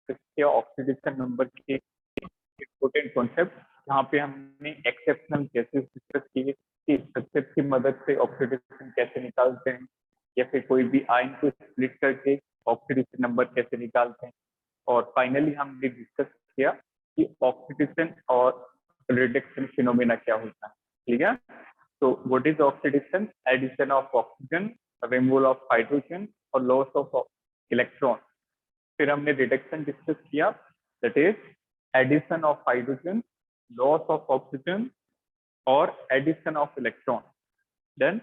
Discuss किया oxidation number के important concept, जहाँ पे हमने एक्सेप्शनल केसेस डिस्कस किए कि स्ट्रक्चर की मदद से ऑक्सीडेशन कैसे निकालते हैं, या फिर कोई भी आयन को स्प्लिट करके ऑक्सीडेशन नंबर कैसे निकालते हैं। और फाइनली हमने डिस्कस किया कि ऑक्सीडेशन और रिडक्शन फिनोमेना क्या होता है। ठीक है, तो what is oxidation? Addition of oxygen, removal of hydrogen और लॉस ऑफ इलेक्ट्रॉन। फिर हमने रिडक्शन डिस्कस किया, that is addition of hydrogen, loss of oxygen और एडिशन ऑफ इलेक्ट्रॉन। देन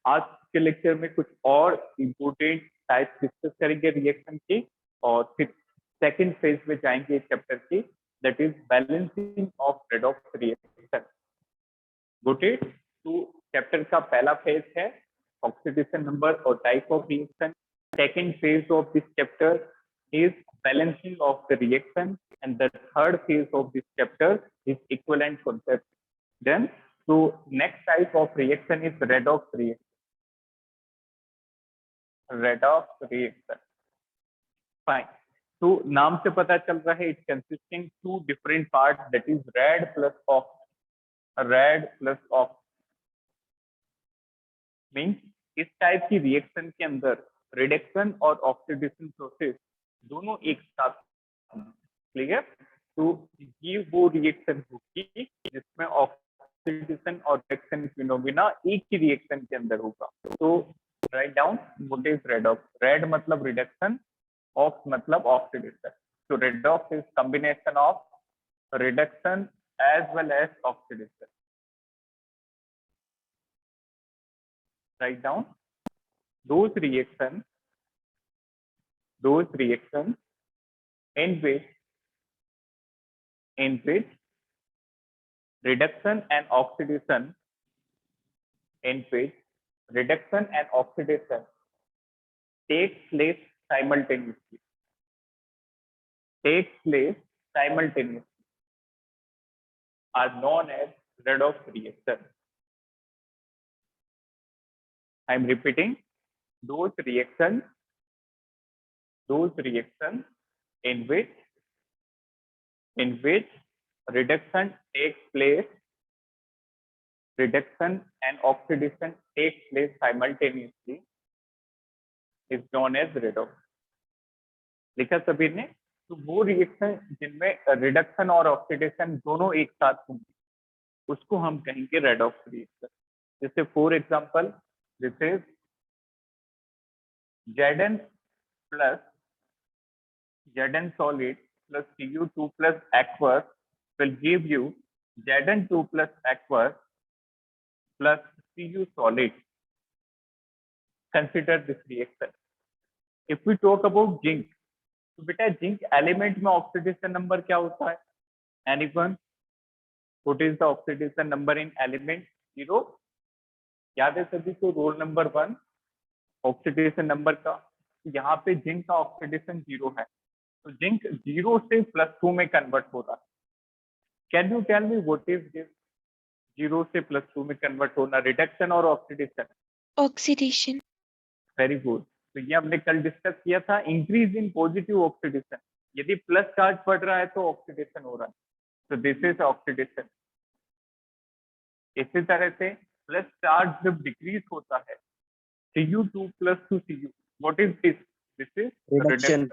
आज के लेक्चर में कुछ और इम्पोर्टेंट टाइप्स डिस्कस करेंगे रिएक्शन की, और फिर सेकंड फेज में जाएंगे इस चैप्टर की, that is balancing of redox reaction. Good it. तो चैप्टर का पहला फेज है ऑक्सीडेशन नंबर और type of reaction. Second phase of this chapter is balancing of the reaction, and the third phase of this chapter is equivalent concept. Then so next type of reaction is redox reaction. Redox reaction, fine. तो नाम से पता चल रहा है, it consisting two different parts, that is red plus ox. Red plus ox means इस type की reaction के अंदर रिडक्शन और ऑक्सीडेशन प्रोसेस दोनों एक साथ, ठीक है। तो ये वो रिएक्शन होगी जिसमें ऑक्सीडेशन और रिडक्शन फिनोमेना एक ही रिएक्शन के अंदर होगा। तो write down what is redox. Red मतलब रिडक्शन, ऑक्स मतलब ऑक्सीडेशन। तो redox is combination of reduction as well as oxidation. Write down those reactions in which reduction and oxidation takes place simultaneously are known as redox reaction. I am repeating, those reactions in which reduction and oxidation takes place simultaneously is known as redox. लिखा सभी ने? तो वो reaction जिनमें reduction और oxidation दोनों एक साथ होंगे उसको हम कहेंगे रेडॉक्स रिएक्शन। जैसे for example, this is Zn solid plus Cu2 plus aqueous will give you Zn2 plus aqueous plus Cu solid. Consider this reaction. If we talk about zinc, तो बेटा जिंक एलिमेंट में oxidation number क्या होता है? Anyone? What is the oxidation number in element? 0। याद है सभी को रोल नंबर 1 ऑक्सीडेशन नंबर का? यहाँ पे जिंक का ऑक्सीडेशन 0 है, तो जिंक 0 से +2 में कन्वर्ट हो रहा है। Can you tell me what is this 0 से +2 में कन्वर्ट होना? रिडक्शन और ऑक्सीडेशन? ऑक्सीडेशन। Very good. तो ये हमने कल डिस्कस किया था, इंक्रीज इन पॉजिटिव ऑक्सीडेशन। यदि प्लस चार्ज बढ़ रहा है तो ऑक्सीडेशन हो रहा है, तो दिस इज ऑक्सीडेशन। इसी तरह से प्लस चार्ज जब डिक्रीज होता है, Cu2 + 2Cu, what is this? This is reduction.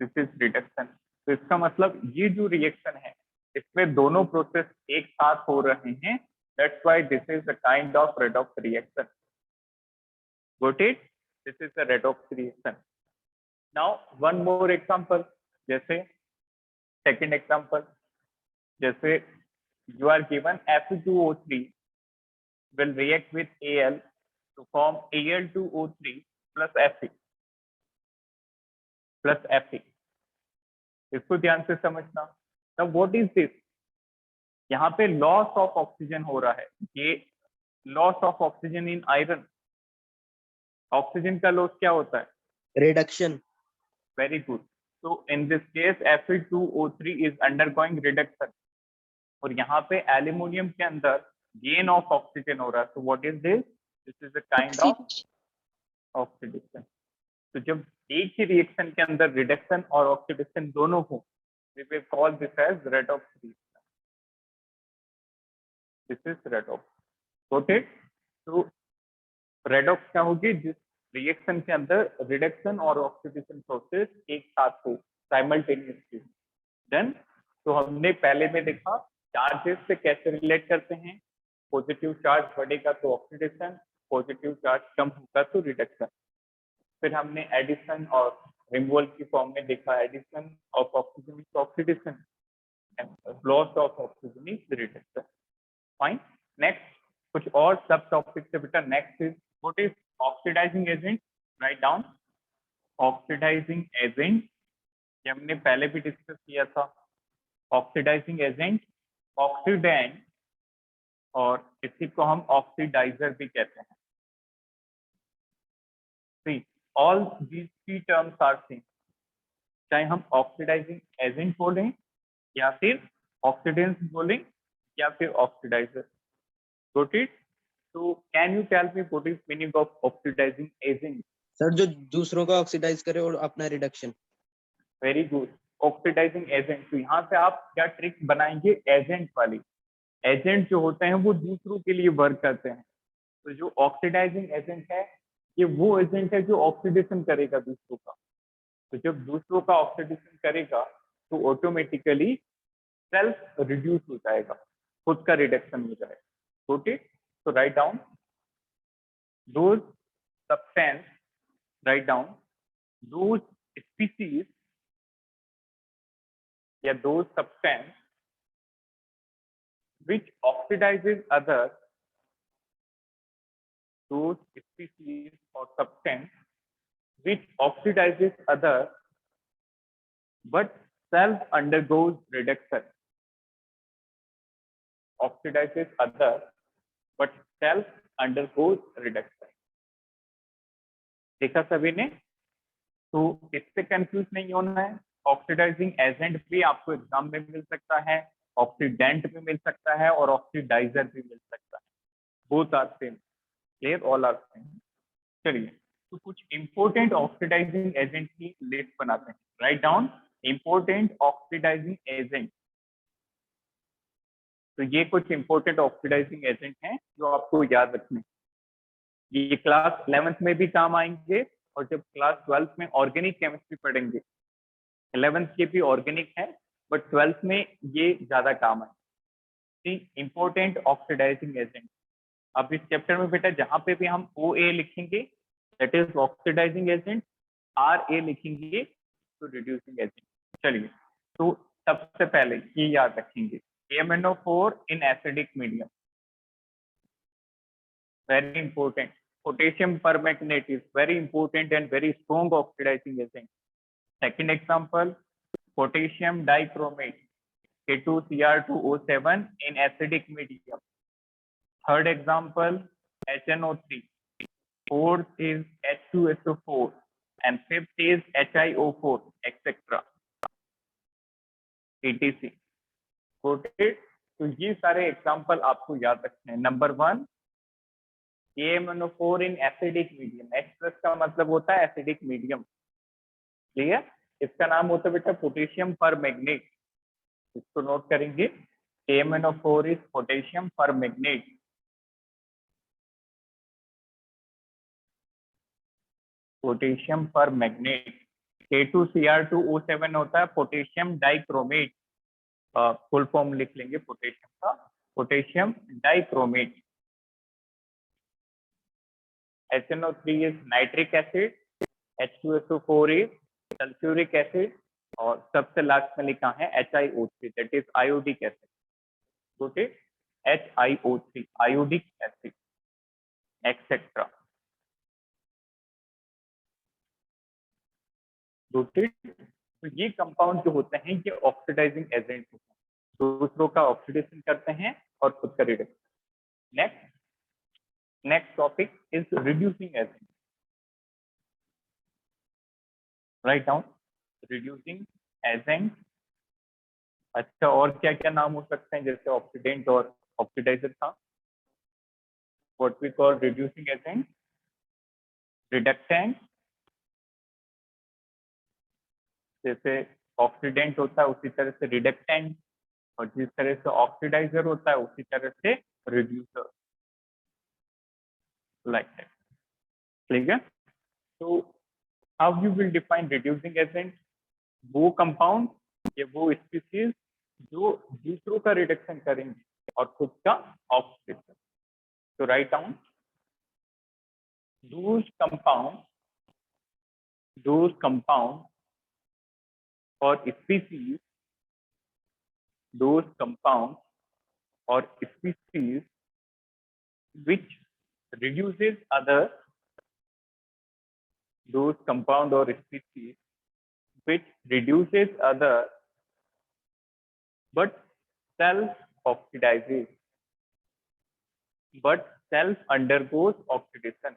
This is reduction. तो इसका मतलब ये जो रिएक्शन है इसमें दोनों प्रोसेस एक साथ हो रहे हैं, that's why this is the kind of redox reaction. Got it? This is the redox reaction. Now one more example, जैसे second example, जैसे you are given Fe2O3 will react with Al to form Al2O3 plus Fe. इसको ध्यान से समझना। Now what is this? यहाँ पे loss of oxygen हो रहा है। ये loss of oxygen in iron, oxygen का लॉस क्या होता है? रिडक्शन। Very good. तो in this case Fe2O3 is undergoing reduction, और यहाँ पे एल्यूमिनियम के अंदर गेन ऑफ ऑक्सीजन हो रहा है। तो what is this? This is a kind of oxidation. तो जब एक ही रिएक्शन के अंदर रिडक्शन और ऑक्सीडेशन दोनों हो, we will call this as redox reaction. This is redox. Got it? तो रेडॉक्स क्या होगी, जिस रिएक्शन के अंदर रिडक्शन और ऑक्सीडेशन प्रोसेस एक साथ हो साइमल्टेनियसली। देन तो हमने पहले में देखा चार्जेस से कैसे रिलेट करते हैं, पॉजिटिव चार्ज बढ़ेगा तो ऑक्सीडेशन, पॉजिटिव चार्ज कम होगा तो रिडक्शन। फिर हमने एडिशन और रिमूवल की फॉर्म में देखा addition of oxygen is oxidation and loss of oxygen is reduction. Fine. Next कुछ और सब टॉपिक से बेटा next is what is oxidizing agent. Write down oxidizing agent, ये हमने पहले भी डिस्कस किया था। ऑक्सीडाइजिंग एजेंट, ऑक्सीडेंट, और इसी को हम ऑक्सीडाइजर भी कहते हैं। See, all these three terms are same, चाहे हम ऑक्सीडाइजिंग एजेंट बोलें या फिर ऑक्सीडेंस बोलें या फिर oxidiser. Got it? So can you tell me what is meaning of oxidizing agent? Sir जो दूसरों का ऑक्सीडाइज करे और अपना reduction. Very good. Oxidizing agent, तो यहाँ पे आप क्या ट्रिक बनाएंगे, एजेंट वाली। एजेंट जो होते हैं वो दूसरों के लिए वर्क करते हैं, तो जो ऑक्सीडाइजिंग एजेंट है ये वो एजेंट है जो ऑक्सीडेशन करेगा दूसरों का। तो जब दूसरों का ऑक्सीडेशन करेगा तो ऑटोमेटिकली सेल्फ रिड्यूस हो जाएगा, खुद का रिडक्शन हो जाएगा। ओके, तो write down those substance, write down those species या those substance which oxidizes others, those species or substance which oxidizes others but self undergoes reduction. Oxidizes others but self undergoes reduction. देखा सभी ने? तो इससे confuse नहीं होना है। Oxidising agent भी आपको एग्जाम में मिल सकता है, ऑक्सीडेंट भी मिल सकता है और ऑक्सीडाइजर भी मिल सकता है। Both are same, clear, all are same. चलिए तो कुछ इंपोर्टेंट ऑक्सीडाइजिंग एजेंट की लिस्ट बनाते हैं। Write down important oxidizing agent. तो ये कुछ इंपोर्टेंट ऑक्सीडाइजिंग एजेंट हैं जो आपको याद रखने, ये क्लास 11th में भी काम आएंगे, और जब क्लास 12th में ऑर्गेनिक केमिस्ट्री पढ़ेंगे, 11th के भी ऑर्गेनिक है बट 12th में ये ज्यादा काम है। इंपोर्टेंट ऑक्सीडाइजिंग एजेंट, अब इस चैप्टर में बेटा जहां पे भी हम OA लिखेंगे that is oxidizing agent, RA लिखेंगे तो रिड्यूसिंग एजेंट। चलिए तो सबसे पहले ये याद रखेंगे, KMnO4 in acidic medium, very important. Potassium permanganate is very important and very strong oxidizing agent. Second example, potassium dichromate, K2Cr2O7 in acidic medium. Third example, HNO3. Fourth is H2SO4 and fifth is HiO4, etc. etc. Okay? तो ये सारे example आपको याद रखने हैं। Number 1, KMnO4 इन acidic medium, H+ का मतलब होता है एसिडिक मीडियम, क्लियर। इसका नाम होता है बेटा पोटेशियम परमैंगनेट, इसको नोट करेंगे, KMnO4 is potassium permanganate. Potassium permanganate. K2Cr2O7 होता है पोटेशियम डाइक्रोमेट, फुल फॉर्म लिख लेंगे पोटेशियम का, potassium dichromate. HNO3 is nitric acid, H2SO4 is sulfuric acid, और सबसे लास्ट में लिखा है HiO3 that is iodic acid. Okay, HiO3 iodic acid, etc. Okay, तो ये कंपाउंड जो होते हैं ये ऑक्सीडाइजिंग एजेंट होते हैं, दूसरों का ऑक्सीडेशन करते हैं और खुद का reduction. Next topic is reducing agent. Write down reducing agent. अच्छा, और क्या क्या नाम हो सकते हैं, जैसे ऑक्सीडेंट और ऑक्सीडाइजर था। What we call reducing agent, reductant, जैसे ऑक्सीडेंट होता है उसी तरह से रिडक्टेंट, और जिस तरह से ऑक्सीडाइजर होता है उसी तरह से रिड्यूसर, लाइक दैट। ठीक है, तो how you will define reducing agent? वो कंपाउंड या वो स्पीसीज जो दूसरों का रिडक्शन करेंगे और खुद का ऑक्सीडेशन। तो write down those compound or species, those compounds or species which reduces other, those compound or species which reduces other but self oxidizes, but self undergoes oxidation.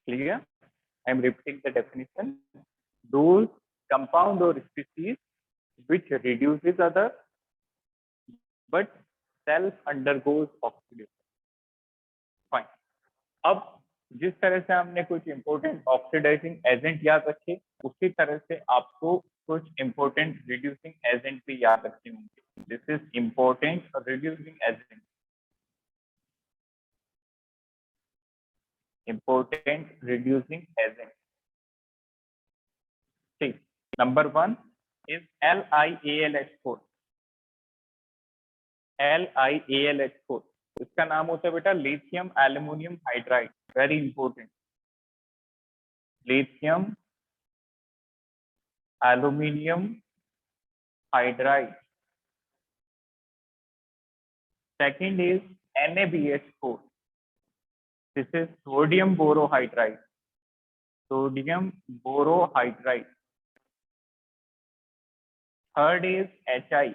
Clear? I am repeating the definition. Those compound or species which reduces other but self undergoes oxidation. Fine. अब जिस तरह से हमने कुछ important oxidising agent याद रखे, उसी तरह से आपको कुछ इंपॉर्टेंट रिड्यूसिंग एजेंट भी याद रखने होंगे। This is important reducing agent, important reducing agent. ठीक, नंबर 1 इज LiAlH4। LiAlH4 इसका नाम होता है बेटा lithium aluminium hydride. Very important, lithium aluminium hydride. Second is NaBH4. This is sodium borohydride. Sodium borohydride. Third is HI,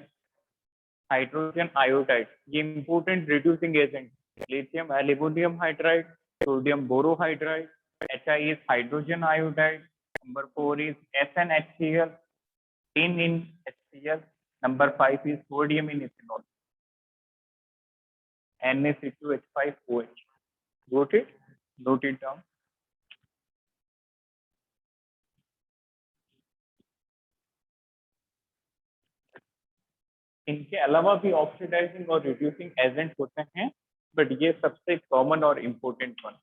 hydrogen iodide. ये important reducing agent. Lithium aluminum hydride, sodium borohydride. HI is hydrogen iodide. Number 4 is SnHCl, tin in HCl. Number 5 is sodium in ethanol. NaC2H5OH. Got it? Note it down. इनके अलावा भी oxidising और reducing agent होते हैं, but ये सबसे common और important one.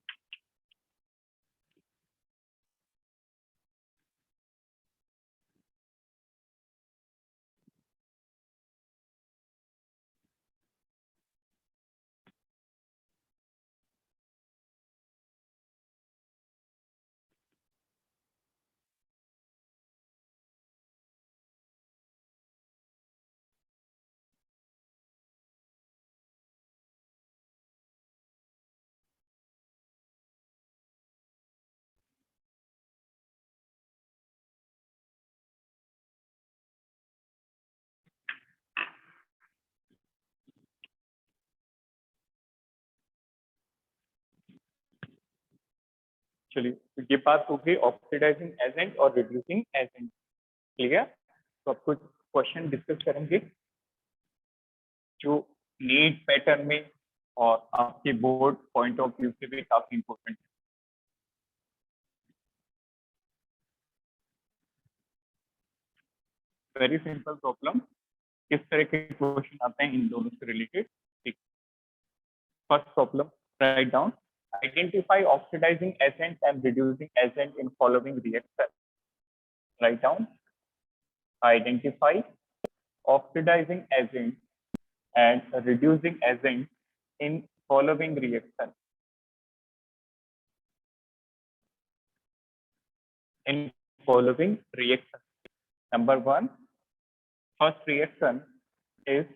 चलिए, तो ये बात हो गई ऑक्सीडाइजिंग एजेंट और रिड्यूसिंग एजेंट। क्लियर? तो अब कुछ क्वेश्चन डिस्कस करेंगे जो नीट पैटर्न में और आपके बोर्ड पॉइंट ऑफ व्यू से भी काफी इंपॉर्टेंट है। Very simple problem. किस तरह के क्वेश्चन आते हैं इन दोनों से रिलेटेड? ठीक, first problem, write down identify oxidizing agent and reducing agent in following reaction. Write down identify oxidizing agent and reducing agent in following reaction. In following reaction. Number 1, first reaction is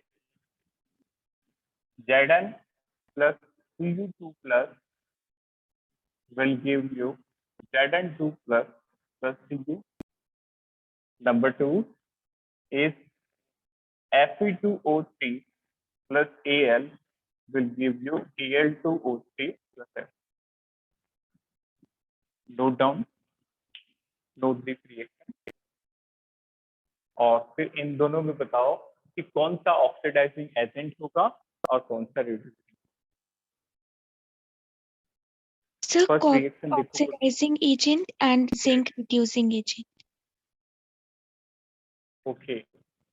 Zn plus Cu2 plus will give you Zn2 plus Cu. Number 2 is Fe2O3 plus Al will give you Al2O3 plus F. Note down, note this reaction, और फिर इन दोनों में बताओ कि कौन सा oxidising agent होगा और कौन सा reducing. Sir, oxidizing agent and zinc reducing agent. Okay,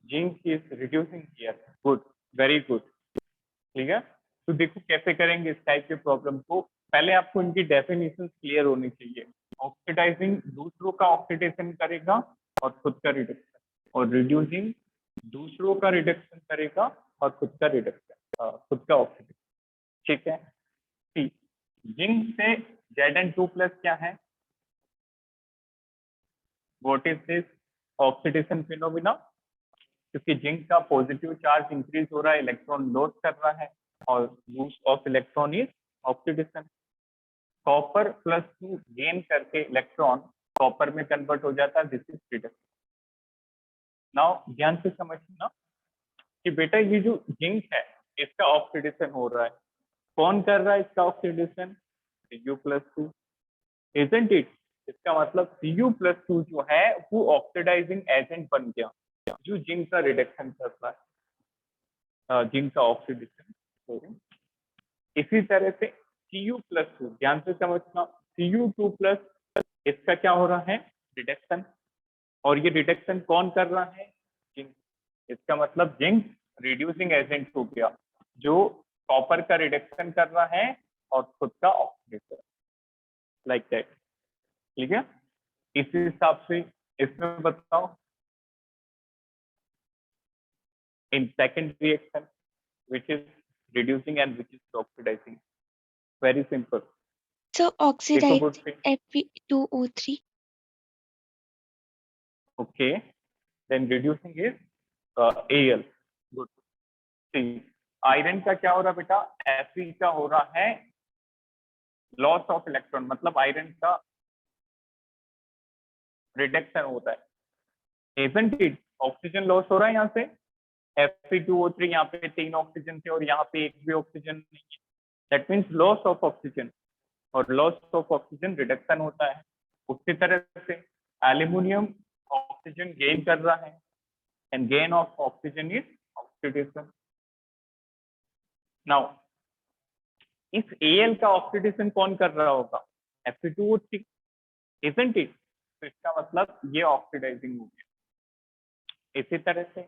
zinc is reducing here, good, very good. ठीक है, तो देखो कैसे करेंगे इस टाइप के प्रॉब्लम को। पहले आपको इनकी डेफिनेशन क्लियर होनी चाहिए। ऑक्सीडाइजिंग दूसरों का ऑक्सीडेशन करेगा और खुद का रिडक्शन, और रिड्यूसिंग दूसरों का रिडक्शन करेगा और खुद का रिडक्शन, खुद का ऑक्सीडेशन। ठीक है, ठीक। जिंक से Zn2+ क्या है, what is this oxidation phenomena? क्योंकि जिंक का पॉजिटिव चार्ज इंक्रीज हो रहा है, इलेक्ट्रॉन लॉस कर रहा है, और loose of electron is oxidation. Copper +2 gain करके इलेक्ट्रॉन कॉपर में कन्वर्ट हो जाता है, दिस इज रिडक्शन। नाउ ध्यान से समझना कि बेटा ये जो जिंक है इसका ऑक्सीडेशन हो रहा है, कौन कर रहा है इसका ऑक्सीडेशन? Cu+2, isn't it? इसका मतलब Cu+2 जो है वो ऑक्सीडाइजिंग एजेंट बन गया जो जिंक का रिडक्शन कर रहा है, जिंक का ऑक्सीडेशन। इसी तरह से Cu+2, ध्यान से समझना, Cu2+, इसका क्या हो रहा है? रिडक्शन। और ये रिडक्शन कौन कर रहा है? जिंक। इसका मतलब जिंक रिड्यूसिंग एजेंट हो गया जो कॉपर का रिडक्शन कर रहा है और खुद का ऑक्सीडेशन, लाइक दैट। ठीक है, इसी हिसाब से इसमें बताओ in second reaction which is reducing and which is oxidizing, very simple। So देखो oxidize good, Fe2O3. okay, then reducing is Al, good। Iron का क्या हो रहा है बेटा? Fe का हो रहा है लॉस ऑफ इलेक्ट्रॉन, मतलब आयरन का रिडक्शन होता है, isn't it? ऑक्सीजन लॉस हो रहा है यहाँ से, Fe2O3, यहाँ पे 3 ऑक्सीजन थे और यहाँ पे एक भी ऑक्सीजन नहीं है, that means loss of oxygen, और लॉस ऑफ ऑक्सीजन रिडक्शन होता है। उसी तरह से एल्यूमिनियम ऑक्सीजन गेन कर रहा है, and gain of oxygen is oxidation. Now इस Al का ऑक्सीडेशन कौन कर रहा होगा? Fe2O3, isn't it? तो इसका मतलब ये ऑक्सीडाइजिंग हो गया। इसी तरह से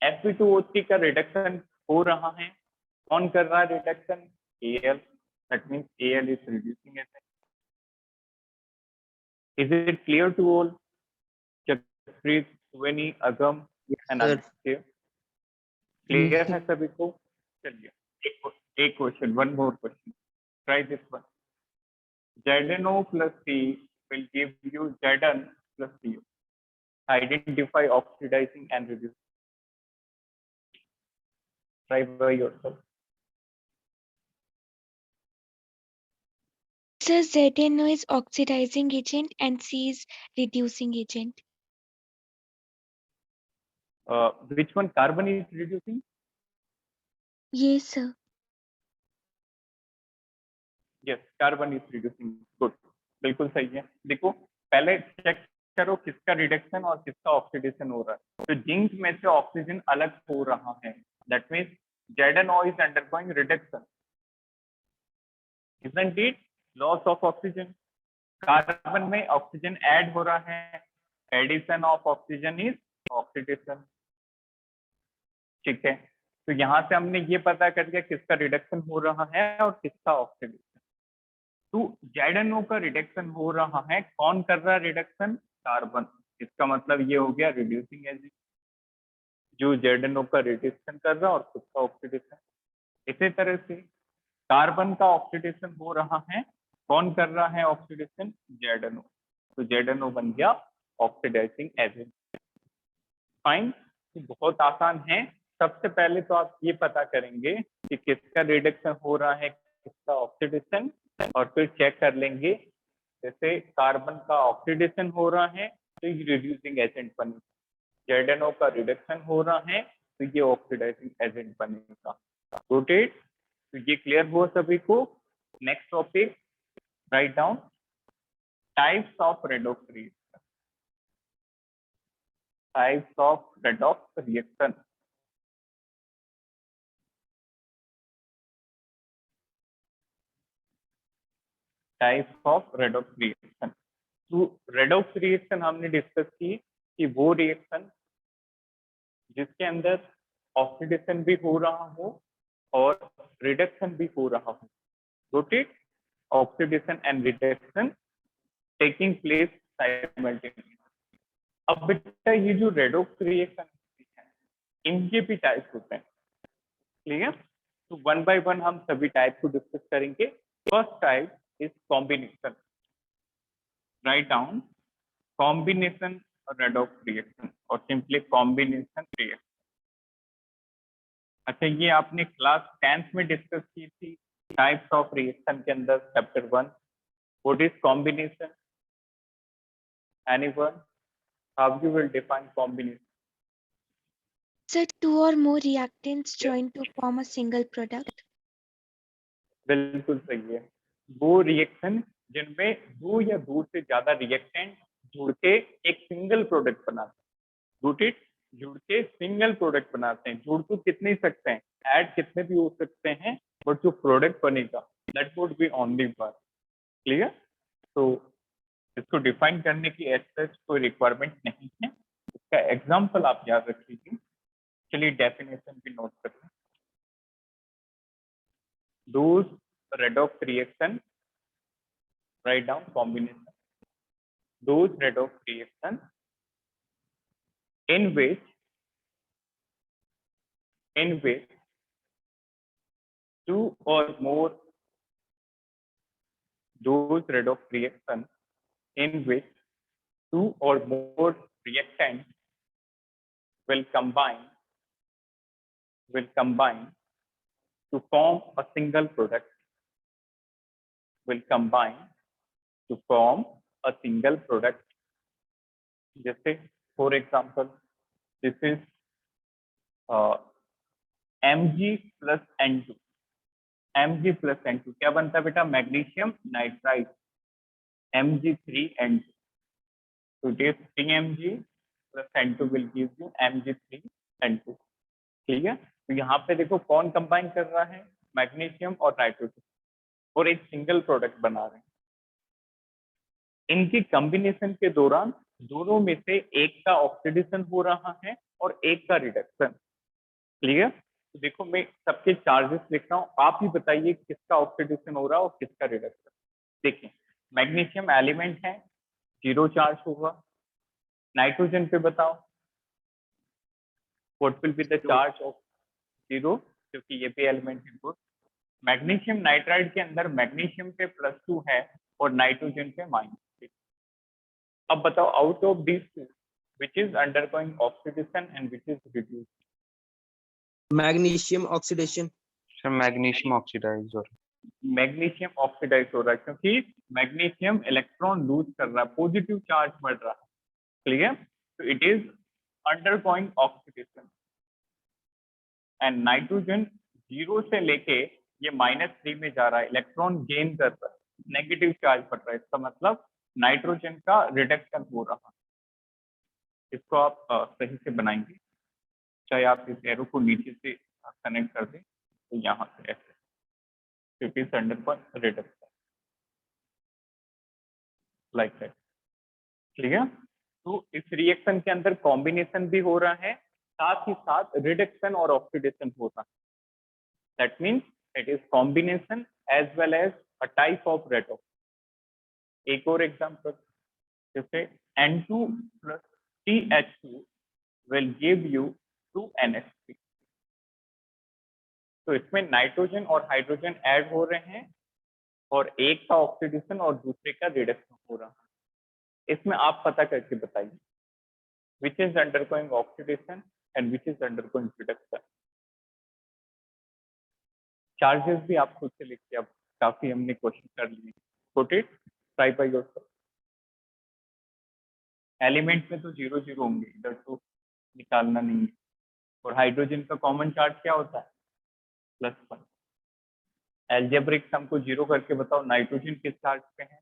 Fe2O3 का रिडक्शन हो रहा है, कौन कर रहा है reduction? Al, that means Al is reducing it। Is it clear to all? Jaspreet, Suveni, Agam and Sir. Aditya, clear है सभी को? चलिए एक question, one more question, try this one. ZnO plus C will give you Zn plus Cu. Identify oxidizing and reducing. Try by yourself. So ZnO is oxidizing agent and C is reducing agent. Which one carbon is reducing? Yes, sir. Yes, carbon is reducing. Good, बिल्कुल सही है। देखो पहले check करो किसका reduction और किसका oxidation हो रहा है। तो जिंक में से ऑक्सीजन अलग हो रहा है, that means ZnO is undergoing reduction, isn't it? Loss of oxygen। Carbon में ऑक्सीजन ऐड हो रहा है, addition of oxygen is oxidation. ठीक है, तो यहाँ से हमने ये पता कर लिया किसका रिडक्शन हो रहा है और किसका ऑक्सीडेशन। तो ZnO का रिडक्शन हो रहा है, कौन कर रहा है रिडक्शन? कार्बन। इसका मतलब ये हो गया रिड्यूसिंग एजेंट जो ZnO का रिडक्शन कर रहा है और खुद का ऑक्सीडेशन। इसी तरह से कार्बन का ऑक्सीडेशन हो रहा है, कौन कर रहा है ऑक्सीडेशन? ZnO। तो ZnO बन गया ऑक्सीडाइजिंग एजेंट। फाइन, तो बहुत आसान है। सबसे पहले तो आप ये पता करेंगे कि किसका रिडक्शन हो रहा है, किसका ऑक्सीडेशन, और फिर चेक कर लेंगे जैसे कार्बन का ऑक्सीडेशन हो रहा है तो ये रिड्यूसिंग एजेंट बनेगा, ZnO का रिडक्शन हो रहा है तो ये ऑक्सीडाइजिंग एजेंट बनेगा। रोटेट। तो ये क्लियर हुआ सभी को? Next topic, write down types of redox reaction. Types of redox reaction. Types of redox reaction. तो रेडॉक्स रिएक्शन हमने डिस्कस की कि वो रिएक्शन जिसके अंदर ऑक्सीडेशन भी हो रहा हो और रिडक्शन भी हो रहा हो। Got it? Oxidation and reduction taking place simultaneously. अब बेटा ये जो रेडॉक्स रिएक्शन है इनके भी टाइप्स होते हैं, क्लियर? तो वन बाय वन हम सभी टाइप को डिस्कस करेंगे। First type is combination. Write down combination redox reaction और सिंपली कॉम्बिनेशन रिएक्शन। अच्छा, ये आपने क्लास 10th में डिस्कस की थी टाइप्स ऑफ रिएक्शन के अंदर chapter 1। What is combination? Anyone? How you will define combination? Sir, two or more reactants join to form a single product. बिल्कुल सही है। वो रिएक्शन जिनमें दो या दो से ज्यादा रिएक्टेंट जुड़ के एक सिंगल प्रोडक्ट बनाते हैं। Got it? जुड़ के सिंगल प्रोडक्ट बनाते हैं। जुड़ तो कितने ही सकते हैं, ऐड कितने भी हो सकते हैं, बट जो प्रोडक्ट बनेगा that would be only one. Clear? तो इसको डिफाइन करने की ऐसा कोई रिक्वायरमेंट नहीं है। इसका एग्जाम्पल आप याद रख लीजिए। चलिए डेफिनेशन भी नोट करते हैं। Those redox reaction, write down combination. Those redox reaction in which two or more those redox reaction in which two or more reactants will combine to form a single product, will combine to form a single product. जैसे for example this is Mg plus N2। Mg plus N2 क्या बनता है बेटा? Magnesium nitride Mg3N2। So it is 3Mg plus N2 will give you Mg3N2। ठीक है? तो यहाँ पे देखो कौन कंबाइन कर रहा है? मैग्नीशियम और नाइट्रोजन, और एक सिंगल प्रोडक्ट बना रहे हैं। इनकी कॉम्बिनेशन के दौरान दोनों में से एक का ऑक्सीडेशन हो रहा है और एक का रिडक्शन। क्लियर? तो देखो मैं सबके चार्जेस लिख रहा हूँ, आप ही बताइए किसका ऑक्सीडेशन हो रहा है और किसका रिडक्शन। देखिए मैग्नीशियम एलिमेंट है, 0 चार्ज होगा। नाइट्रोजन पे बताओ what will be the charge of 0, क्योंकि ये भी एलिमेंट है। गुड। मैग्नीशियम नाइट्राइड के अंदर मैग्नीशियम पे +2 है और नाइट्रोजन पे -3। अब बताओ out of this two which is undergoing oxidation and which is reduced? Magnesium oxidation. Sir magnesium oxidize और मैग्नीशियम ऑक्सीडाइज हो रहा है क्योंकि मैग्नीशियम इलेक्ट्रॉन लूज कर रहा है, पॉजिटिव चार्ज बढ़ रहा है। क्लियर? तो it is undergoing oxidation and nitrogen 0 से लेके ये -3 में जा रहा है, इलेक्ट्रॉन गेन कर रहा है, नेगेटिव चार्ज बढ़ रहा है। इसका मतलब नाइट्रोजन का रिडक्शन हो रहा है। इसको आप सही से बनाएंगे, चाहे आप इस एरो को नीचे से कनेक्ट कर दें तो यहाँ से ऐसे, क्योंकि इस अंडर पर रिडक्शन लाइक दैट। क्लियर? तो इस रिएक्शन के अंदर कॉम्बिनेशन भी हो रहा है, साथ ही साथ रिडक्शन और ऑक्सीडेशन हो रहा है। That means it is combination as well as a type of redox. एक और एग्जांपल, जैसे N2 plus CH2 will give you 2NH3। तो इसमें नाइट्रोजन और हाइड्रोजन ऐड हो रहे हैं और एक का ऑक्सीडेशन और दूसरे का रिडक्शन हो रहा है। इसमें आप पता करके बताइए which is undergoing oxidation and which is undergoing reduction. Charges भी आप खुद से लिखिए, अब काफी हमने क्वेश्चन कर लिए। Put it, try by yourself. Element में तो 0 0 होंगे, इधर तो निकालना नहीं है। और हाइड्रोजन का कॉमन चार्ज क्या होता है? +1। एल्जेब्रिक सम को 0 करके बताओ नाइट्रोजन किस चार्ज पे है?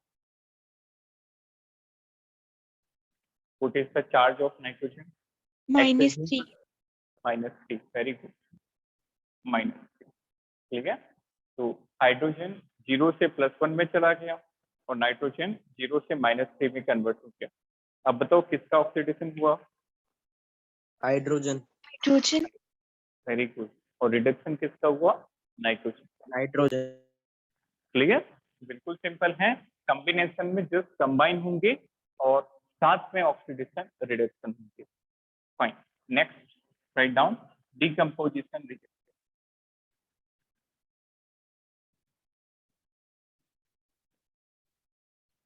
What is the charge of nitrogen? -3. -3। Very good, -3। ठीक है? तो हाइड्रोजन 0 से +1 में चला गया और नाइट्रोजन 0 से -3 में कन्वर्ट हो गया। अब बताओ किसका ऑक्सीडेशन हुआ? हाइड्रोजन। Nitrogen. Very good. और रिडक्शन किसका हुआ? नाइट्रोजन। नाइट्रोजन। क्लियर? बिल्कुल सिंपल है। कॉम्बिनेशन में जस्ट कंबाइन होंगे और साथ में ऑक्सीडेशन रिडक्शन होंगे। Fine. Next write down decomposition reaction.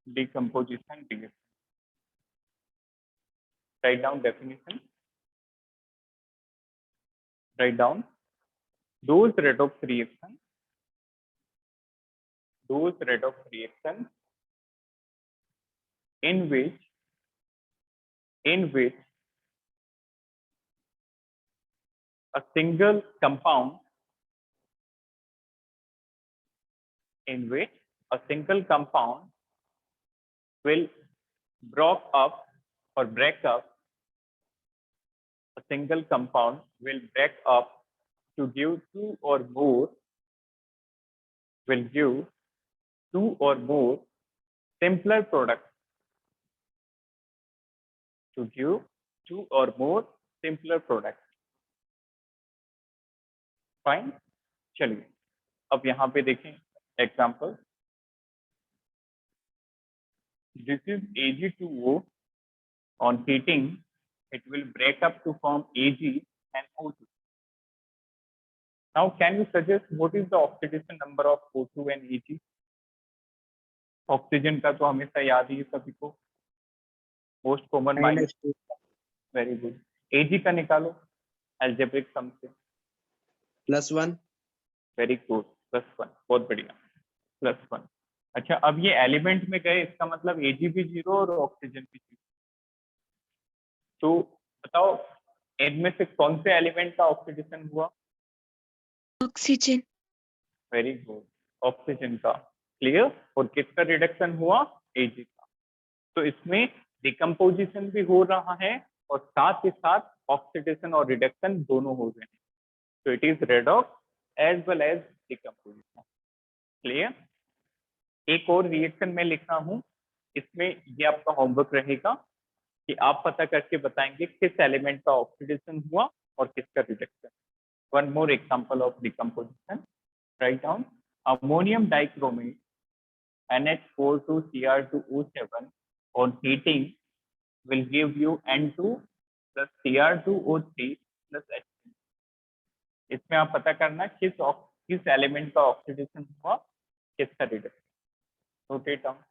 Decomposition reaction. Write down definition. Write down those redox reactions. Those redox reactions in which a single compound will break up. A single compound will break up to give two or more simpler products. To give two or more simpler products. Fine. चलिए अब यहाँ पे देखें example. This is Ag2O. On heating, it will break up to form Ag and O2. Now, can you suggest what is the oxidation number of O2 and Ag? Oxygen का तो हमेशा याद ही है सभी को, most common minus. Very good. Ag का निकालो algebraic sum से। +1। Very good, +1। बहुत बढ़िया, +1। अच्छा, अब ये एलिमेंट में गए, इसका मतलब Ag भी 0 और ऑक्सीजन भी 0। तो बताओ इनमें से कौन से एलिमेंट का ऑक्सीडेशन हुआ? Oxygen. वेरी गुड, ऑक्सीजन का। क्लियर? और किसका रिडक्शन हुआ? Ag का। तो इसमें डिकम्पोजिशन भी हो रहा है और साथ ही साथ ऑक्सीडेशन और रिडक्शन दोनों हो रहे हैं। तो it is redox as well as decomposition. Clear? एक और रिएक्शन में लिख रहा हूं, इसमें ये आपका होमवर्क रहेगा कि आप पता करके बताएंगे किस एलिमेंट का ऑक्सीडेशन हुआ और किसका reduction. One more example of decomposition. Write down ammonium dichromate NH4 2Cr2O7 on heating will give you N2 plus Cr2O3 plus H3। इसमें आप पता करना किस एलिमेंट का ऑक्सीडेशन हुआ, किसका रिडक्शन। Note it down.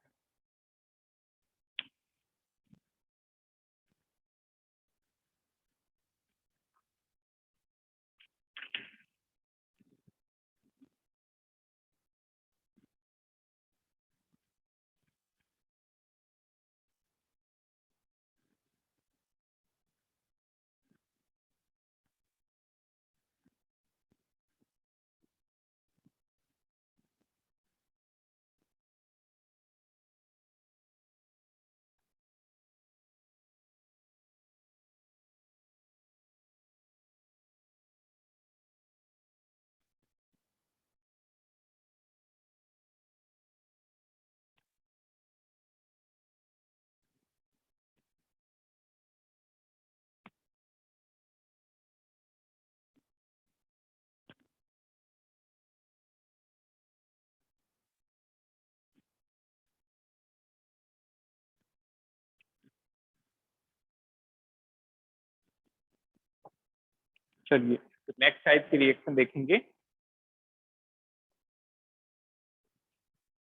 चलिए नेक्स्ट टाइप की रिएक्शन देखेंगे।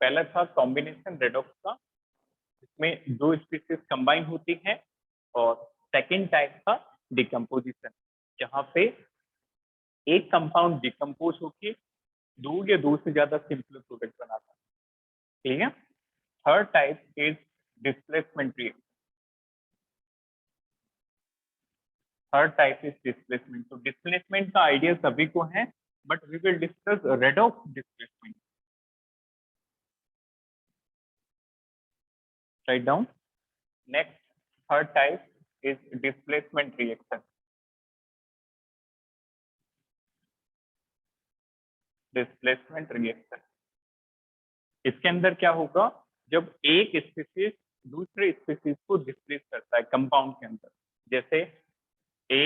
पहला था कॉम्बिनेशन रेडॉक्स का, इसमें दो स्पीसीज कंबाइन होती हैं। और सेकंड टाइप था डिकम्पोजिशन, जहां पे एक कंपाउंड डिकम्पोज होके दो या दो से ज्यादा सिंपल प्रोडक्ट बनाता है। Clear? Third type is displacement reaction. Third type is displacement. तो डिस्प्लेसमेंट का आइडिया सभी को है, but we will discuss redox displacement. Write down. Next third type is displacement reaction. Displacement reaction, इसके अंदर क्या होगा, जब एक स्पीसीज दूसरे स्पीसीज को डिस्प्लेस करता है कंपाउंड के अंदर। जैसे ए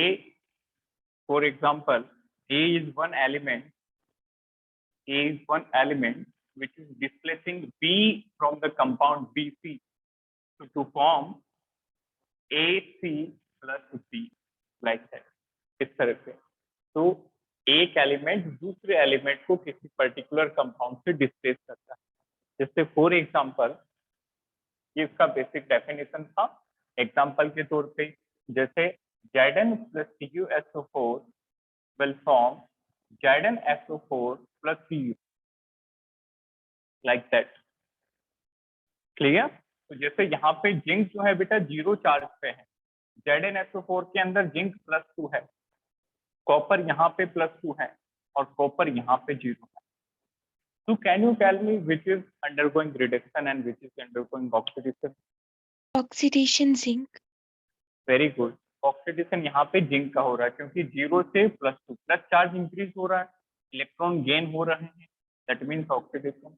For example, A is one element which is displacing B from the compound BC to form AC plus B, like that, इस तरह से। तो एक एलिमेंट दूसरे एलिमेंट को किसी पर्टिकुलर कंपाउंड से डिस्प्लेस करता है। जैसे फॉर एग्जांपल, ये इसका बेसिक डेफिनेशन था। एग्जांपल के तौर पे जैसे Zn plus CuSO4 will form ZnSO4 plus Cu, like that, clear. तो जैसे यहाँ पे जिंक जो है बेटा 0 चार्ज पे है, ZnSO4 के अंदर जिंक +2 है, कॉपर यहाँ पे +2 है और कॉपर यहाँ पे 0 है। So can you tell me which is undergoing reduction and which is undergoing oxidation? Oxidation zinc. Very good. Oxidation यहाँ पे जिंक का हो रहा है क्योंकि 0 से +2 प्लस चार्ज इंक्रीज हो रहा है, इलेक्ट्रॉन गेन हो रहे हैं, दैट मीन्स ऑक्सीडेशन।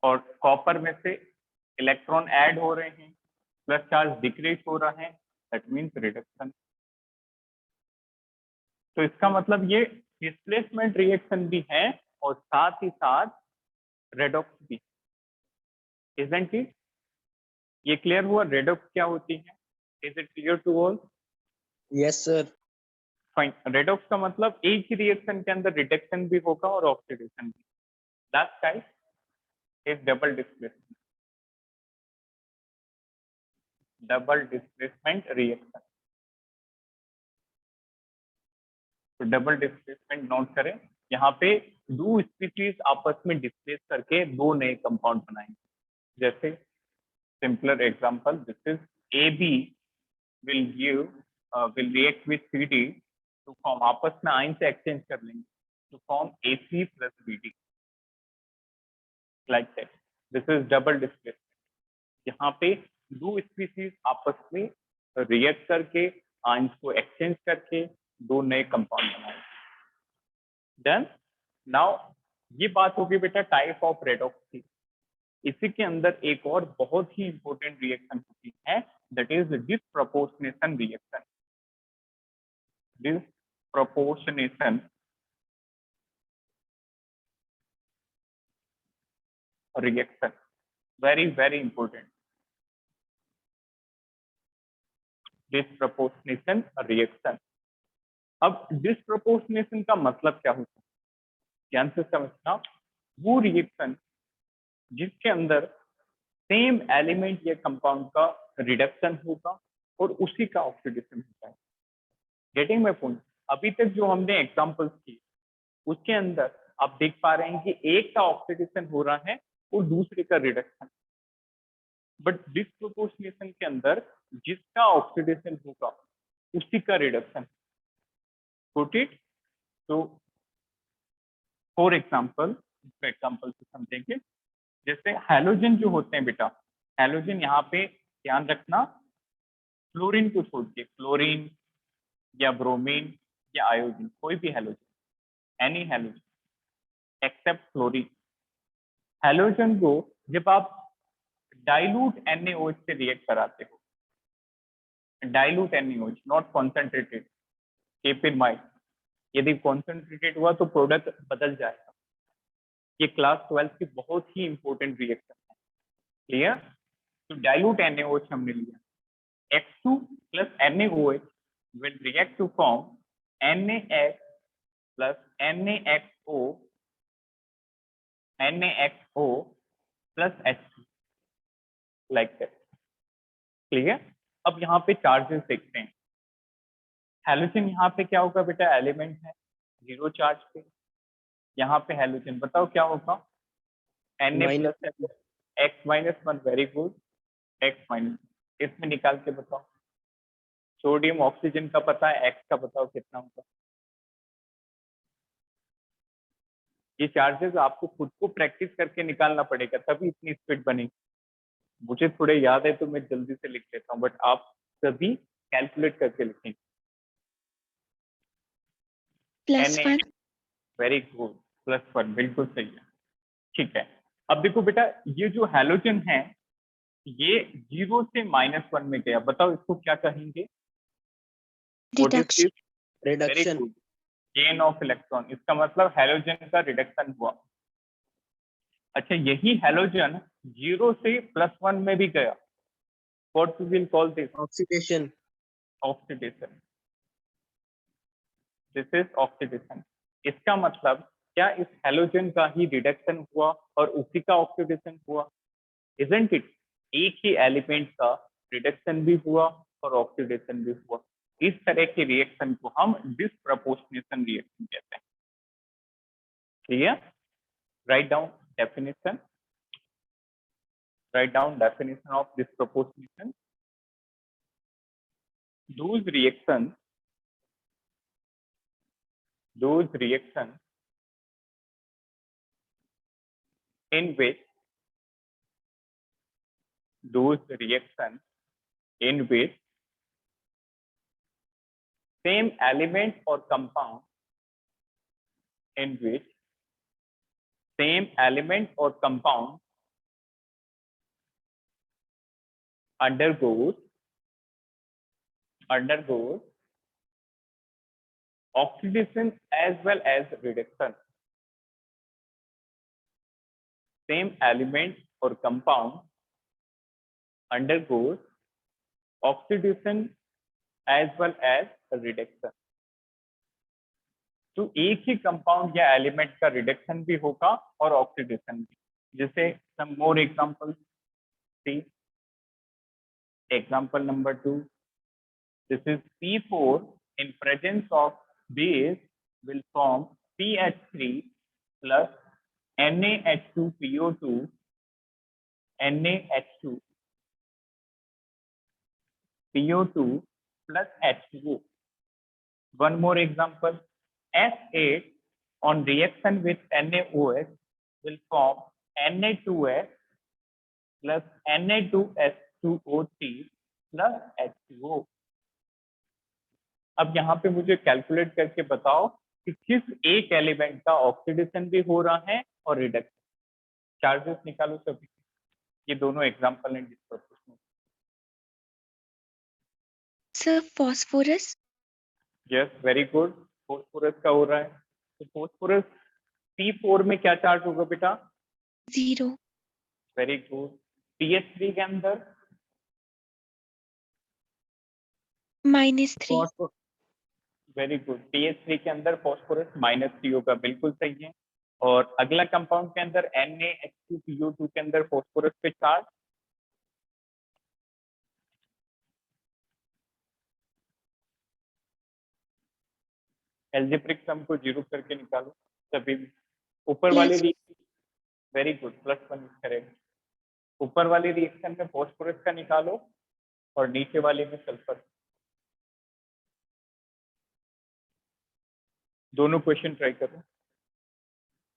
और कॉपर में से इलेक्ट्रॉन ऐड हो रहे हैं, प्लस चार्ज डिक्रीज हो रहा है, दैट मीन्स रिडक्शन। तो इसका मतलब ये डिस्प्लेसमेंट रिएक्शन भी है और साथ ही साथ रेडॉक्स भी, इजंट इट? ये क्लियर हुआ रेडॉक्स क्या होती है? Is it clear to all? Yes, sir. Fine. Redox का मतलब एक ही रिएक्शन के अंदर रिडक्शन भी होगा और ऑक्सीडेशन भी। That type is double displacement, double displacement reaction. तो डबल डिस्प्लेसमेंट नोट करें, यहाँ पे दो स्पीशीज आपस में डिस्प्लेस करके दो नए कंपाउंड बनाएंगे। जैसे simpler example, this is AB will react with CD to form, आपस में आयन से एक्सचेंज कर लेंगे to form AC plus BD, like that. This is double displacement। यहाँ पे दो स्पीशीज आपस में रिएक्ट करके आयन को एक्सचेंज करके दो नए कंपाउंड बनाए। देन नाउ ये बात होगी बेटा टाइप ऑफ रेडॉक्स की। इसी के अंदर एक और बहुत ही इंपॉर्टेंट रिएक्शन होती है, that is disproportionation reaction. Disproportionation reaction, very very important. Disproportionation reaction. अब डिसप्रपोर्शनेशन का मतलब क्या होता है, ध्यान से समझना। वो रिएक्शन जिसके अंदर सेम एलिमेंट या कंपाउंड का रिडक्शन होगा और उसी का ऑक्सीडेशन होता है। Getting my point? अभी तक जो हमने एग्जांपल्स किए उसके अंदर आप देख पा रहे हैं कि एक का ऑक्सीडेशन हो रहा है और दूसरे का रिडक्शन, बट डिसप्रोपोर्शनेशन के अंदर जिसका ऑक्सीडेशन होगा उसी का रिडक्शन। Got it? तो फॉर एग्जांपल, इसको एग्जांपल से समझेंगे। जैसे हैलोजन जो होते हैं बेटा, हैलोजन यहाँ पे ध्यान रखना, फ्लोरीन को छोड़ के, फ्लोरीन या ब्रोमीन या आयोडीन, कोई भी halogen, any halogen except fluorine. Halogen को जब आप डाइल्यूट NaOH से रिएक्ट कराते हो, dilute NaOH, not concentrated, keep in mind, यदि कॉन्सेंट्रेटेड हुआ तो प्रोडक्ट बदल जाएगा। ये क्लास 12 की बहुत ही इंपॉर्टेंट रिएक्शन है, क्लियर? तो डाइल्यूट NaOH हमने लिया, X2 plus NaOH will react to form NaX plus NaXO plus H2, like that, clear? अब यहाँ पे चार्जेस देखते हैं। हैलोजन यहाँ पे क्या होगा बेटा, एलिमेंट है 0 चार्ज पे, यहाँ पे हैलोजन बताओ क्या होगा, Na plus X-1, very good, X-, इसमें निकाल के बताओ। सोडियम ऑक्सीजन का पता है, X का बताओ कितना होगा। ये चार्जेस आपको खुद को प्रैक्टिस करके निकालना पड़ेगा, तभी इतनी स्पीड बनेगी। मुझे थोड़े याद है तो मैं जल्दी से लिख लेता हूँ, बट आप सभी कैलकुलेट करके लिखेंगे। +1। वेरी गुड, +1, बिल्कुल सही है। ठीक है, अब देखो बेटा, ये जो हैलोजन है ये 0 से -1 में गया, बताओ इसको क्या कहेंगे? What is Reduction. this? Very reduction, good. Gain of electron. इसका मतलब हेलोजन का रिडक्शन हुआ। अच्छा, यही हेलोजन 0 से +1 में भी गया। What we will call this? oxidation, Oxidation. This is oxidation. इसका मतलब क्या इस हेलोजन का ही रिडक्शन हुआ और उसी का ऑक्सीडेशन हुआ? Isn't it? एक ही एलिमेंट का रिडक्शन भी हुआ और ऑक्सीडेशन भी हुआ। इस तरह के रिएक्शन को हम डिसप्रपोर्शनेशन रिएक्शन कहते हैं। Clear? Write down definition. Write down definition of disproportionation. Those reactions in which same element or compound undergoes oxidation as well as reduction. Same element or compound undergoes oxidation as well as reduction. तो एक ही compound या element का reduction भी होगा और oxidation भी। जैसे some more example, see example number 2, this is P4 in presence of base will form CH3 plus NaH2PO2 NaH2PO2 plus H2O. One more example, S8 on reaction with NaOH will form Na2H plus Na2S2O3 plus H2O. अब यहाँ पे मुझे calculate करके बताओ कि किस एक element का ऑक्सीडेशन भी हो रहा है और रिडक्शन। चार्जेस निकालो सभी। ये दोनों एग्जांपल हैं डिस्प्रोपोर्शनल। Sir, phosphorus. Yes, very good. Phosphorus का हो रहा है, तो फोस्फोरस P4 में क्या चार्ज होगा बेटा? 0. Very good. PH3 के अंदर -3. phosphor, very good. PH3 के अंदर फॉस्फोरस -3 होगा, बिल्कुल सही है। और अगला कंपाउंड के अंदर NaH2PO2 के अंदर फॉस्फोरस पे चार्ज एल्जेब्रिक सम को 0 करके निकालो सभी भी। ऊपर वाले reaction, very good, +1 is correct. ऊपर वाले रिएक्शन में फॉस्फोरस का निकालो और नीचे वाले में सल्फर। दोनों क्वेश्चन ट्राई करो।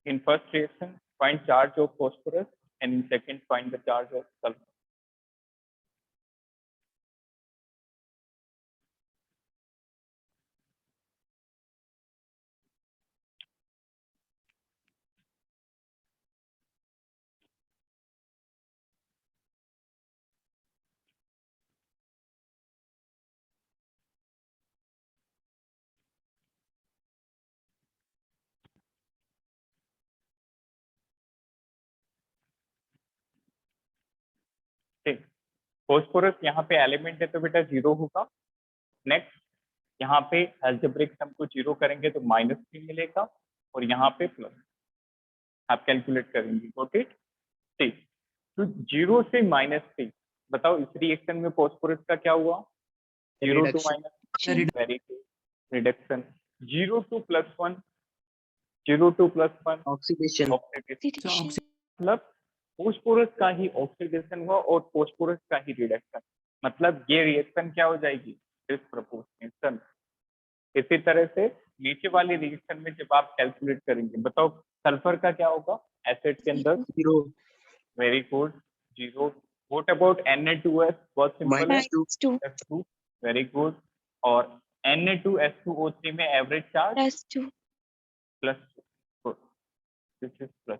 In first reaction find charge of phosphorus and in second find the charge of sulphur. ठीक, फॉस्फोरस यहाँ पे एलिमेंट है तो बेटा 0 होगा। नेक्स्ट यहाँ पे एल्जेब्रिक सम को 0 करेंगे तो -3 मिलेगा और यहाँ पे प्लस। आप कैलकुलेट करेंगे, गॉट इट? ठीक, तो 0 से -3, बताओ इस रिएक्शन में फॉस्फोरस का क्या हुआ? 0 to reduction, -3, very good, reduction. 0 to +1, 0 to +1 oxidation, oxidation. Oxidation. मतलब फॉस्फोरस का ही ऑक्सीडेशन हुआ और फॉस्फोरस का ही रिडक्शन। मतलब ये रिएक्शन क्या हो जाएगी? डिसप्रपोर्शनेशन। इसी तरह से नीचे वाली रिएक्शन में जब आप कैलकुलेट करेंगे, बताओ सल्फर का क्या होगा एसिड के अंदर? 0, very good, 0। What about Na2S? बहुत सिंपल है, -2, -2. F2, very good. और Na2S2O3 में average charge +2. +2, good, this is +2।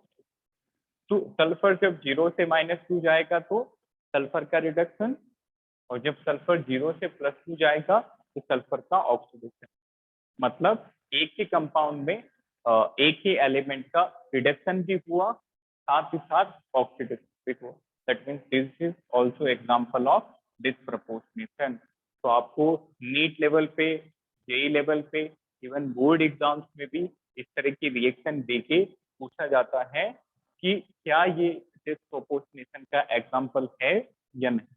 तो सल्फर जब 0 से -2 जाएगा तो सल्फर का रिडक्शन, और जब सल्फर 0 से +2 जाएगा तो सल्फर का ऑक्सीडेशन, मतलब एक ही कंपाउंड में एक ही एलिमेंट का रिडक्शन भी हुआ, साथ ही साथ ऑक्सीडेशन भी हुआ। That means this is also example of disproportionation. तो आपको नीट लेवल पे, जेई लेवल पे, इवन बोर्ड एग्जाम्स में भी इस तरह की रिएक्शन देके पूछा जाता है कि क्या ये डिसप्रपोर्शनेशन का एग्जांपल है या नहीं।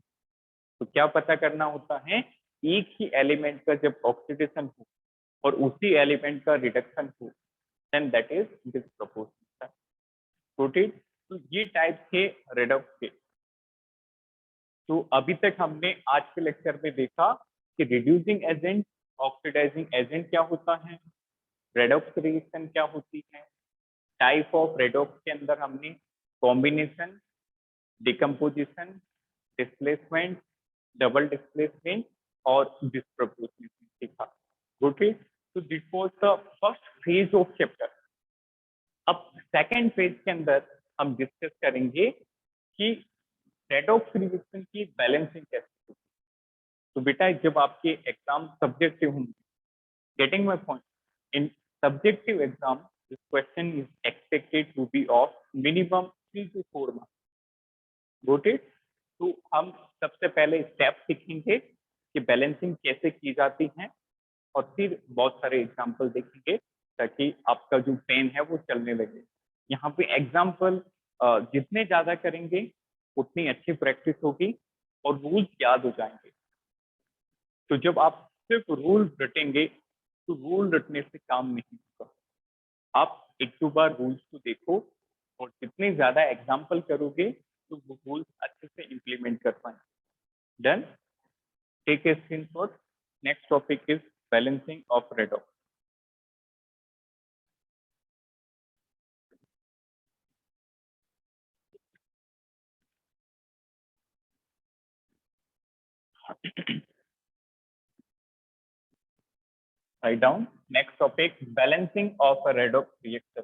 तो क्या पता करना होता है, एक ही एलिमेंट का जब ऑक्सीडेशन हो और उसी एलिमेंट का रिडक्शन हो, then that is disproportionation. Noted. तो ये टाइप थे रेडॉक्स के। तो अभी तक हमने आज के लेक्चर में देखा कि रिड्यूसिंग एजेंट, ऑक्सीडाइजिंग एजेंट क्या होता है, रेडॉक्स रिएक्शन क्या होती है, टाइप ऑफ रेडॉक्स के अंदर हमने combination, decomposition, displacement, double displacement और डिसप्रपोर्शनेशन सीखा। ओके, तो this was the first phase of chapter. अब सेकंड फेज के अंदर हम डिस्कस करेंगे कि रेडॉक्स रिएक्शन की बैलेंसिंग कैसे होती है। तो बेटा जब आपके एग्जाम सब्जेक्टिव होंगे, getting my point, in subjective exam this question is expected to be of minimum 3 to 4 marks. Got it. तो हम सबसे पहले स्टेप सीखेंगे कि बैलेंसिंग कैसे की जाती है, और फिर बहुत सारे एग्जाम्पल देखेंगे ताकि आपका जो पेन है वो चलने लगे। यहाँ पे एग्जाम्पल जितने ज्यादा करेंगे उतनी अच्छी प्रैक्टिस होगी और रूल्स याद हो जाएंगे। तो जब आप सिर्फ रूल रटेंगे तो रूल रटने से काम नहीं होगा। आप एक दो बार रूल्स को देखो और जितने ज्यादा एग्जाम्पल करोगे तो वो रूल्स अच्छे से इम्प्लीमेंट कर पाएंगे। Done. Take a screenshot. Next topic is balancing of redox. Write down. Next topic, balancing of a redox reactor.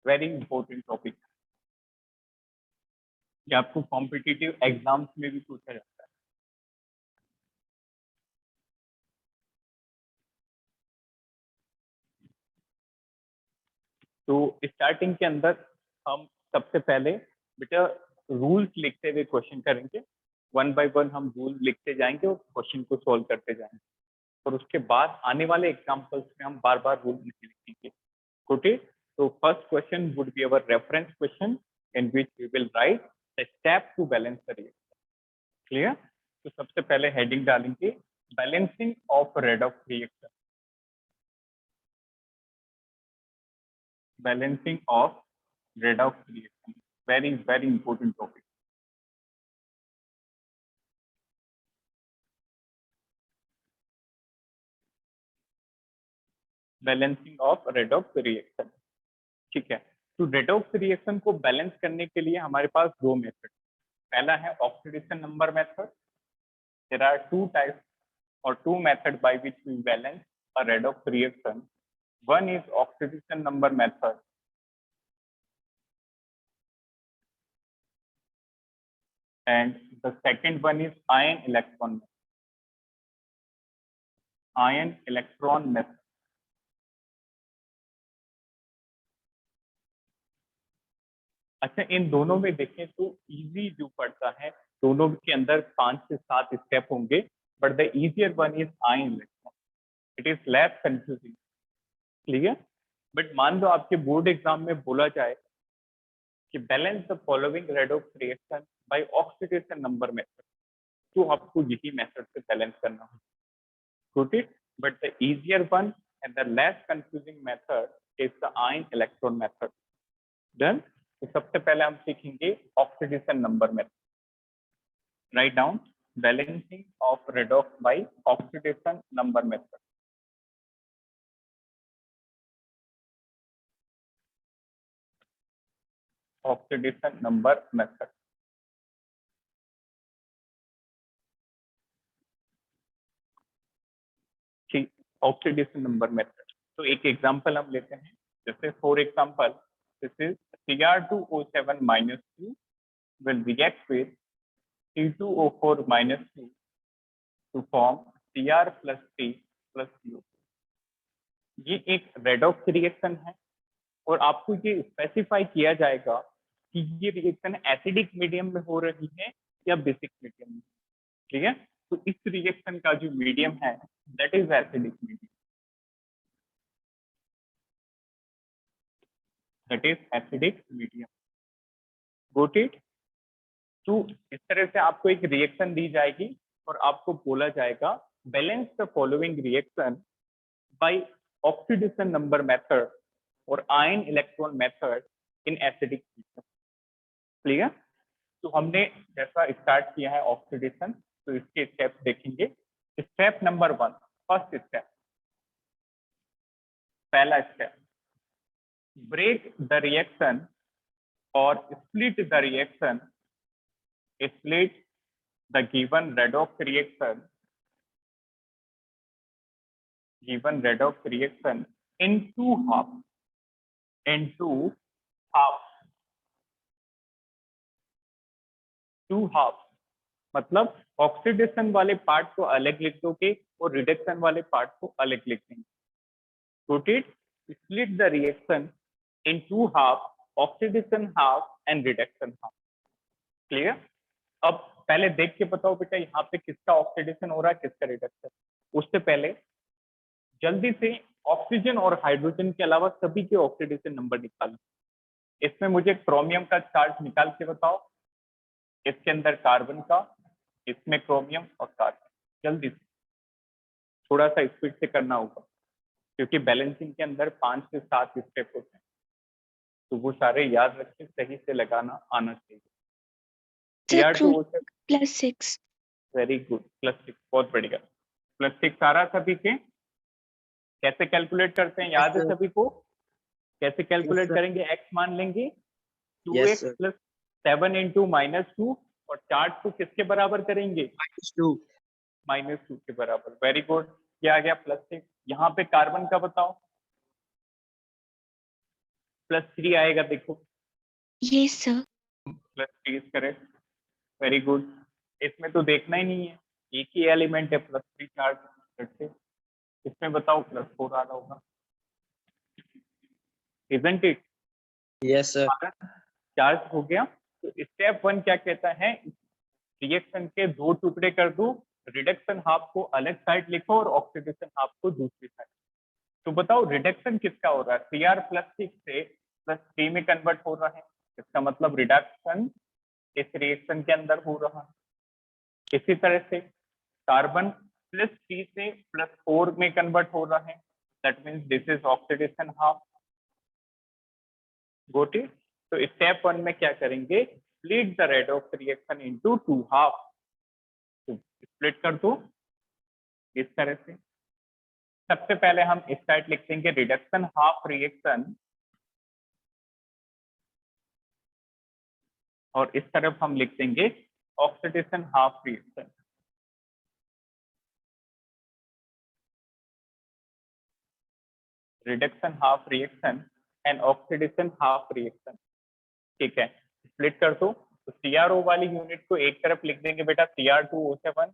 Very important topic. ये आपको कॉम्पिटिटिव एग्जाम्स में भी पूछा जाता है। तो स्टार्टिंग के अंदर हम सबसे पहले बेटा रूल्स लिखते हुए क्वेश्चन करेंगे। वन बाय वन हम रूल लिखते जाएंगे और क्वेश्चन को सॉल्व करते जाएंगे, और उसके बाद आने वाले एग्जाम्पल्स में हम बार बार रूल नहीं लिखेंगे। ओके, तो first question would be our reference question in which we will write the step to balance the reaction. Clear. तो सबसे पहले हेडिंग डालेंगे balancing of redox reaction. Balancing of redox reaction, very very important topic. Balancing of redox reaction, ठीक है। तो redox reaction को balance करने के लिए हमारे पास दो मेथड। पहला है oxidation number method. There are two types or two methods by which we balance a redox reaction. One is oxidation number method, and the second one is ion electron method. Ion electron method. अच्छा, इन दोनों में देखें तो easy जो पड़ता है, दोनों के अंदर 5 से 7 स्टेप होंगे, but the easier one is ion electron. It is less confusing. Clear. But मान लो आपके बोर्ड एग्जाम में बोला जाए कि balance the following redox reaction by oxidation number method, तो आपको यही मेथड से बैलेंस करना होगा। Got it? But the easier one and the less confusing method is the ion electron method. Done? तो सबसे पहले हम सीखेंगे oxidation number method. Write down balancing of redox by oxidation number method. Oxidation number method, ठीक। Oxidation number method, तो एक example हम लेते हैं। जैसे for example this is Cr2O7 -2 will react with C2O4 -2 to form Cr plus T plus CO। ये एक redox reaction है और आपको ये स्पेसिफाई किया जाएगा कि ये रिएक्शन एसिडिक मीडियम में हो रही है या बेसिक मीडियम में। ठीक है, तो इस रिएक्शन का जो मीडियम है that is acidic medium, that is acidic medium. Got it. तो इस तरह से आपको एक रिएक्शन दी जाएगी और आपको बोला जाएगा balance the following reaction by oxidation number method और ion electron method in acidic medium. Clear. तो हमने जैसा स्टार्ट किया है ऑक्सीडेशन, तो इसके स्टेप देखेंगे। स्टेप नंबर 1, फर्स्ट स्टेप, पहला स्टेप, ब्रेक द रिएक्शन और split the reaction, split the given redox reaction into half, मतलब ऑक्सीडेशन वाले पार्ट को अलग लिख दोगे और रिडक्शन वाले पार्ट को अलग लिख देंगे। Noted, split the reaction into half, oxidation half and reduction half. Clear. अब पहले देख के बताओ बेटा यहाँ पे किसका ऑक्सीडेशन हो रहा है, किसका रिडक्शन। उससे पहले जल्दी से ऑक्सीजन और हाइड्रोजन के अलावा सभी के ऑक्सीडेशन नंबर निकालो। इसमें मुझे क्रोमियम का चार्ट निकाल के बताओ, इसके अंदर कार्बन का, इसमें क्रोमियम और कार्बन। जल्दी से, थोड़ा सा स्पीड से करना होगा क्योंकि बैलेंसिंग के अंदर 5 से 7 स्टेप होते हैं, तो वो सारे याद रखें, सही से लगाना आना चाहिए। +6। वेरी गुड, +6, बहुत बढ़िया। +6 आ रहा सभी के। कैसे कैलकुलेट करते हैं, याद है सभी को? कैसे कैलकुलेट करेंगे? x मान लेंगे 2x + 7 × -2 और चार्ट को किसके बराबर करेंगे? -2 के बराबर। वेरी गुड, क्या आ गया? +6। यहाँ पे कार्बन का बताओ। +3 आएगा, देखो। Yes sir. +3 is correct, very good. इसमें तो देखना ही नहीं है, एक ही एलिमेंट है, +3 चार्ज। इसमें बताओ +4 आ रहा होगा, isn't it? Yes sir. Charge हो गया। तो स्टेप 1 क्या कहता है? रिएक्शन के 2 टुकड़े कर दो, रिडक्शन हाफ को अलग साइड लिखो और ऑक्सीडेशन हाफ को दूसरी साइड। तो बताओ रिडक्शन किसका हो रहा है? Cr +6 से +3 में कन्वर्ट हो रहा है, इसका मतलब रिडक्शन इस रिएक्शन के अंदर हो रहा है। इसी तरह से कार्बन +3 से +4 में कन्वर्ट हो रहा है, that means this is oxidation half. Got it. तो स्टेप 1 में क्या करेंगे? Split the redox reaction into 2 half. तो स्प्लिट कर दो इस तरह से। सबसे पहले हम इस साइड लिख देंगे रिडक्शन हाफ रिएक्शन और इस तरफ हम लिख देंगे oxidation half reaction. Reduction half reaction and oxidation half reaction. ठीक है, स्प्लिट कर दो। तो CRO वाली यूनिट को एक तरफ लिख देंगे बेटा, Cr2O7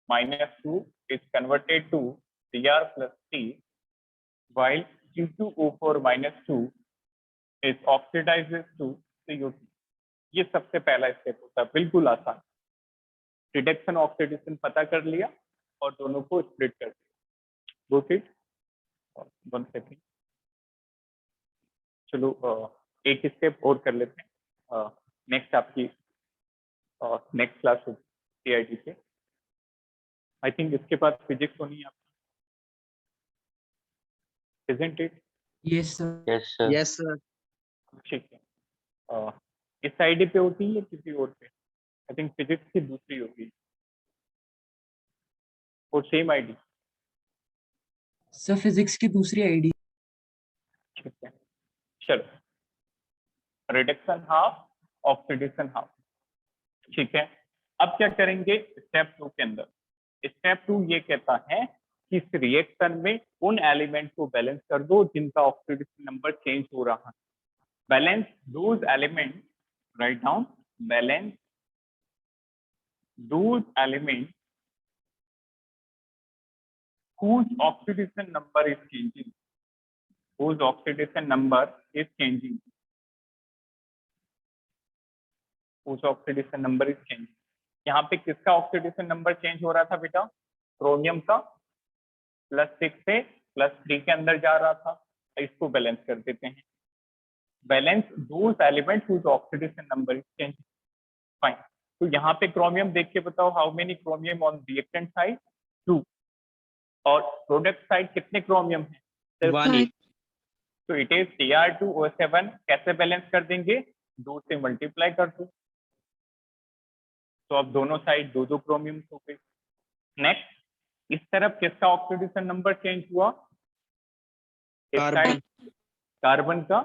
-2 is converted to Cr + T, while Q2O4 -2 is oxidizes to CO2। ये सबसे पहला स्टेप होता है, बिल्कुल आसान। रिडक्शन ऑक्सीडेशन पता कर लिया और दोनों को स्प्लिट कर दिया। Go it. 1 सेकेंड, चलो एक स्टेप और कर लेते हैं। नेक्स्ट आपकी नेक्स्ट क्लास होगी CID पे। आई थिंक इसके बाद फिजिक्स होनी है आपकी, isn't it? Yes sir. Yes sir. ठीक है, इस आईडी पे होती है किसी और पे? आई थिंक फिजिक्स की दूसरी होगी और सेम आईडी। सर फिजिक्स की दूसरी आईडी। ठीक है, चलो। Reduction half, oxidation half. ठीक है, अब क्या करेंगे स्टेप 2 के अंदर? स्टेप 2 ये कहता है कि इस रिएक्शन में उन एलिमेंट को बैलेंस कर दो जिनका ऑक्सीडेशन नंबर चेंज हो रहा है। Balance those element, write down, balance those element whose oxidation number is changing, whose oxidation number is changing, whose oxidation number is changing। यहाँ पे किसका ऑक्सीडेशन नंबर चेंज हो रहा था बेटा? क्रोमियम का, +6 से +3 के अंदर जा रहा था। इसको बैलेंस कर देते हैं, balance those elements whose oxidation number is change. Fine, तो यहाँ पे क्रोमियम देख के बताओ, how many chromium on reactant side? 2, और प्रोडक्ट साइड कितने क्रोमियम है? सिर्फ 1। 1। तो इट इज Tr2O7। कैसे बैलेंस कर देंगे? 2 से मल्टीप्लाई कर दो, तो अब दोनों साइड 2 क्रोमियम हो गए। नेक्स्ट, इस तरफ किसका ऑक्सीडेशन नंबर चेंज हुआ? इस साइड कार्बन का,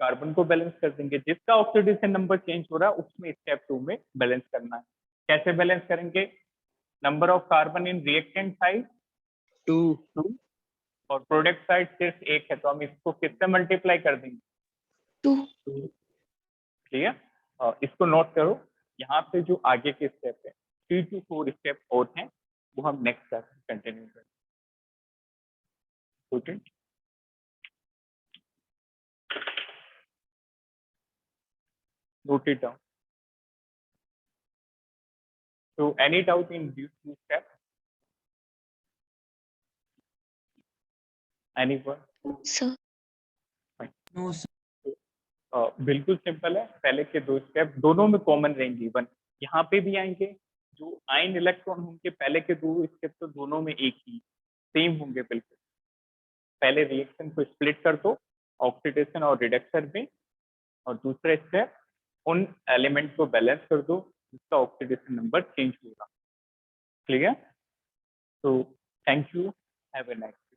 कार्बन को बैलेंस कर देंगे। जिसका ऑक्सीडेशन नंबर चेंज हो रहा है उसमें स्टेप 2 में बैलेंस करना है। कैसे बैलेंस करेंगे? Number of carbon in reactant side 2 और प्रोडक्ट साइड सिर्फ 1 है, तो हम इसको किससे मल्टीप्लाई कर देंगे? 2। क्लियर? इसको नोट करो। यहाँ पे जो आगे के स्टेप है 3 to 4 स्टेप और हैं, वो हम नेक्स्ट क्लास में कंटिन्यू करेंगे। Student, note it down. So any doubt in these 2 steps? Anyone? Sir. No, sir. बिल्कुल सिंपल है। पहले के 2 स्टेप दोनों में कॉमन रहेंगे, इवन यहाँ पे भी आएंगे। जो आयन इलेक्ट्रॉन होंगे पहले के 2 स्टेप तो दोनों में एक ही सेम होंगे बिल्कुल। पहले रिएक्शन को स्प्लिट कर दो ऑक्सीडेशन और रिडक्शन में, और दूसरा स्टेप उन एलिमेंट को बैलेंस कर दो जिसका ऑक्सीडेशन नंबर चेंज होगा। क्लियर? तो thank you, have a nice day.